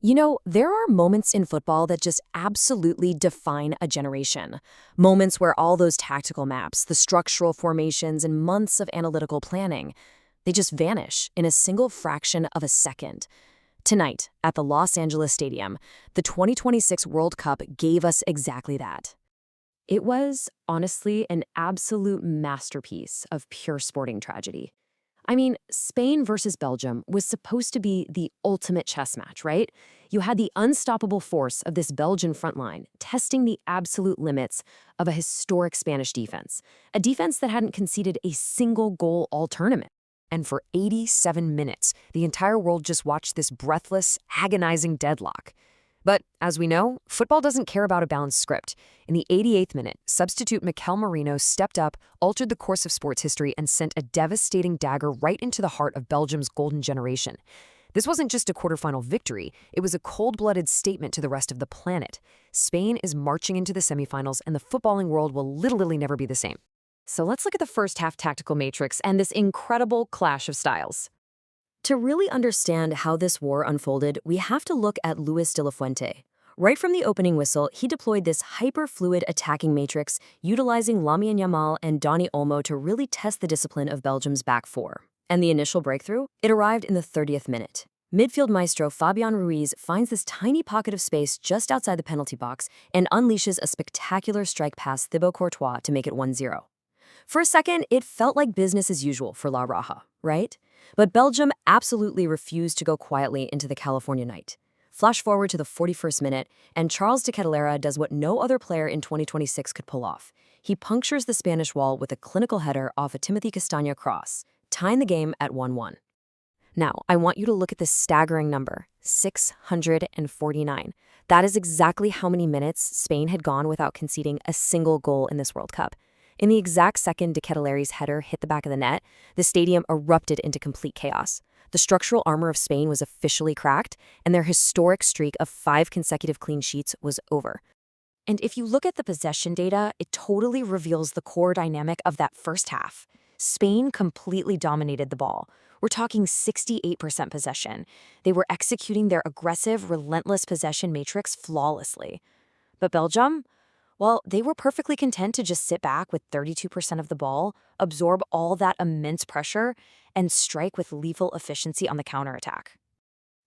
You know, there are moments in football that just absolutely define a generation. Moments where all those tactical maps, the structural formations, and months of analytical planning, they just vanish in a single fraction of a second. Tonight, at the Los Angeles Stadium, the 2026 World Cup gave us exactly that. It was, honestly, an absolute masterpiece of pure sporting tragedy. I mean, Spain versus Belgium was supposed to be the ultimate chess match, right? You had the unstoppable force of this Belgian front line testing the absolute limits of a historic Spanish defense, a defense that hadn't conceded a single goal all tournament. And for 87 minutes, the entire world just watched this breathless, agonizing deadlock. But as we know, football doesn't care about a balanced script. In the 88th minute, substitute Mikel Merino stepped up, altered the course of sports history, and sent a devastating dagger right into the heart of Belgium's golden generation. This wasn't just a quarterfinal victory, it was a cold-blooded statement to the rest of the planet. Spain is marching into the semifinals, and the footballing world will literally never be the same. So let's look at the first half tactical matrix and this incredible clash of styles. To really understand how this war unfolded, we have to look at Luis de la Fuente. Right from the opening whistle, he deployed this hyper-fluid attacking matrix, utilizing Lamine Yamal and Dani Olmo to really test the discipline of Belgium's back four. And the initial breakthrough? It arrived in the 30th minute. Midfield maestro Fabian Ruiz finds this tiny pocket of space just outside the penalty box and unleashes a spectacular strike past Thibaut Courtois to make it 1-0. For a second, it felt like business as usual for La Raja, right? But Belgium absolutely refused to go quietly into the California night. Flash forward to the 41st minute, and Charles de Ketelaere does what no other player in 2026 could pull off. He punctures the Spanish wall with a clinical header off a Timothy Castaña cross, tying the game at 1-1. Now, I want you to look at this staggering number, 649. That is exactly how many minutes Spain had gone without conceding a single goal in this World Cup. In the exact second de Ketelaere's header hit the back of the net, the stadium erupted into complete chaos. The structural armor of Spain was officially cracked, and their historic streak of 5 consecutive clean sheets was over. And if you look at the possession data, it totally reveals the core dynamic of that first half. Spain completely dominated the ball. We're talking 68% possession. They were executing their aggressive, relentless possession matrix flawlessly. But Belgium? Well, they were perfectly content to just sit back with 32% of the ball, absorb all that immense pressure, and strike with lethal efficiency on the counterattack.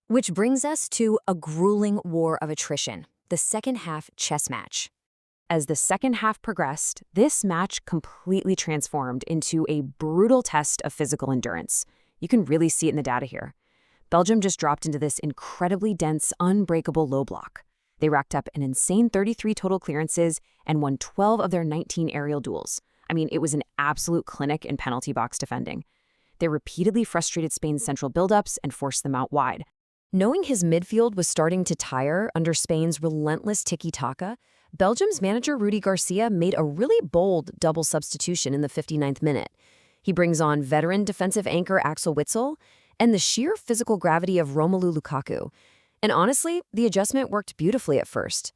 Which brings us to a grueling war of attrition, the second half chess match. As the second half progressed, this match completely transformed into a brutal test of physical endurance. You can really see it in the data here. Belgium just dropped into this incredibly dense, unbreakable low block. They racked up an insane 33 total clearances and won 12 of their 19 aerial duels. I mean, it was an absolute clinic in penalty box defending. They repeatedly frustrated Spain's central buildups and forced them out wide. Knowing his midfield was starting to tire under Spain's relentless tiki-taka, Belgium's manager Rudi Garcia made a really bold double substitution in the 59th minute. He brings on veteran defensive anchor Axel Witsel and the sheer physical gravity of Romelu Lukaku. And honestly, the adjustment worked beautifully at first.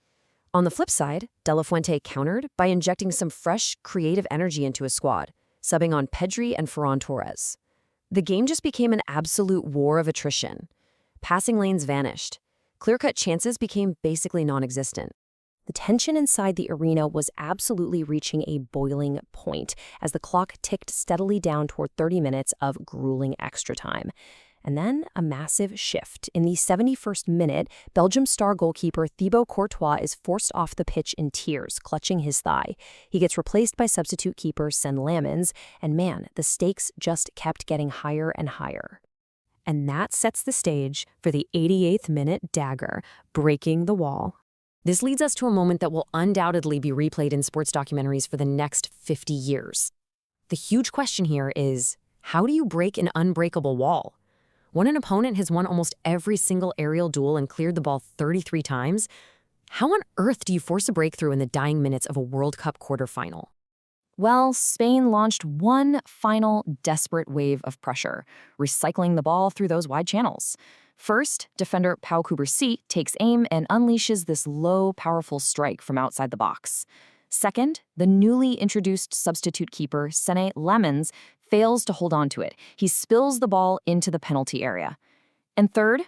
On the flip side, De La Fuente countered by injecting some fresh, creative energy into his squad, subbing on Pedri and Ferran Torres. The game just became an absolute war of attrition. Passing lanes vanished. Clear-cut chances became basically non-existent. The tension inside the arena was absolutely reaching a boiling point as the clock ticked steadily down toward 30 minutes of grueling extra time. And then a massive shift. In the 71st minute, Belgium star goalkeeper Thibaut Courtois is forced off the pitch in tears, clutching his thigh. He gets replaced by substitute keeper Sen Lamens, and man, the stakes just kept getting higher and higher. And that sets the stage for the 88th minute dagger, breaking the wall. This leads us to a moment that will undoubtedly be replayed in sports documentaries for the next 50 years. The huge question here is, how do you break an unbreakable wall? When an opponent has won almost every single aerial duel and cleared the ball 33 times, how on earth do you force a breakthrough in the dying minutes of a World Cup quarterfinal? Well, Spain launched one final desperate wave of pressure, recycling the ball through those wide channels. First, defender Pau Cubarsí takes aim and unleashes this low, powerful strike from outside the box. Second, the newly introduced substitute keeper, Sen Lamens, fails to hold on to it. He spills the ball into the penalty area. And third,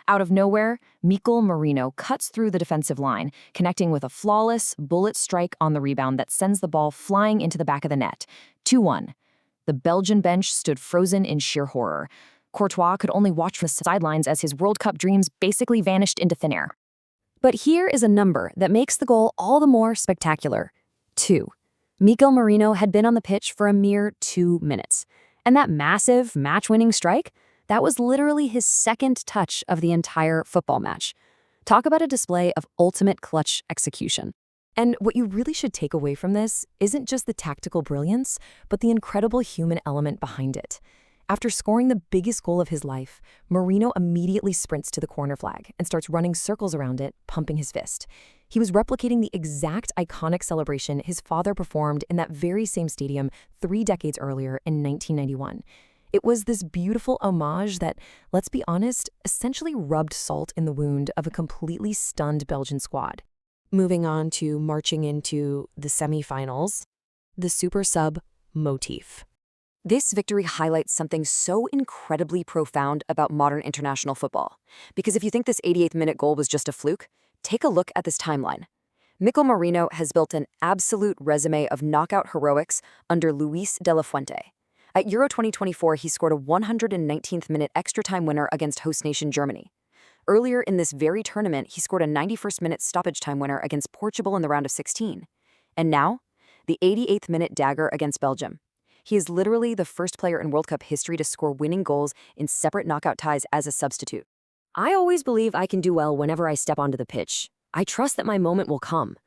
Out of nowhere, Mikel Merino cuts through the defensive line, connecting with a flawless bullet strike on the rebound that sends the ball flying into the back of the net. 2-1. The Belgian bench stood frozen in sheer horror. Courtois could only watch from the sidelines as his World Cup dreams basically vanished into thin air. But here is a number that makes the goal all the more spectacular. 2. Mikel Merino had been on the pitch for a mere 2 minutes. And that massive, match-winning strike? That was literally his second touch of the entire football match. Talk about a display of ultimate clutch execution. And what you really should take away from this isn't just the tactical brilliance, but the incredible human element behind it. After scoring the biggest goal of his life, Merino immediately sprints to the corner flag and starts running circles around it, pumping his fist. He was replicating the exact iconic celebration his father performed in that very same stadium 3 decades earlier in 1991. It was this beautiful homage that, let's be honest, essentially rubbed salt in the wound of a completely stunned Belgian squad. Moving on to marching into the semifinals, the super sub motif. This victory highlights something so incredibly profound about modern international football. Because if you think this 88th-minute goal was just a fluke, take a look at this timeline. Mikel Merino has built an absolute resume of knockout heroics under Luis de la Fuente. At Euro 2024, he scored a 119th-minute extra-time winner against host nation Germany. Earlier in this very tournament, he scored a 91st-minute stoppage-time winner against Portugal in the round of 16. And now, the 88th-minute dagger against Belgium. He is literally the first player in World Cup history to score winning goals in separate knockout ties as a substitute. I always believe I can do well whenever I step onto the pitch. I trust that my moment will come.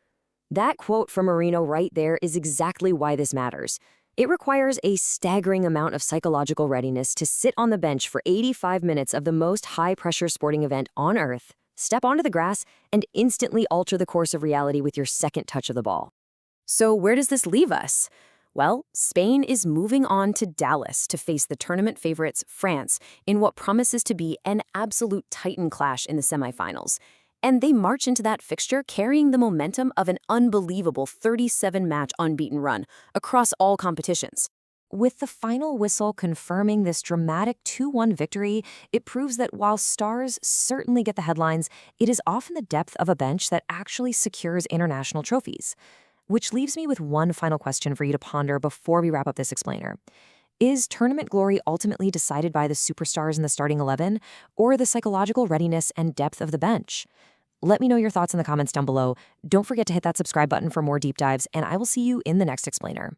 That quote from Merino right there is exactly why this matters. It requires a staggering amount of psychological readiness to sit on the bench for 85 minutes of the most high-pressure sporting event on Earth, step onto the grass, and instantly alter the course of reality with your second touch of the ball. So where does this leave us? Well, Spain is moving on to Dallas to face the tournament favorites, France, in what promises to be an absolute titan clash in the semifinals. And they march into that fixture carrying the momentum of an unbelievable 37-match unbeaten run across all competitions. With the final whistle confirming this dramatic 2-1 victory, it proves that while stars certainly get the headlines, it is often the depth of a bench that actually secures international trophies. Which leaves me with one final question for you to ponder before we wrap up this explainer. Is tournament glory ultimately decided by the superstars in the starting 11, or the psychological readiness and depth of the bench? Let me know your thoughts in the comments down below. Don't forget to hit that subscribe button for more deep dives, and I will see you in the next explainer.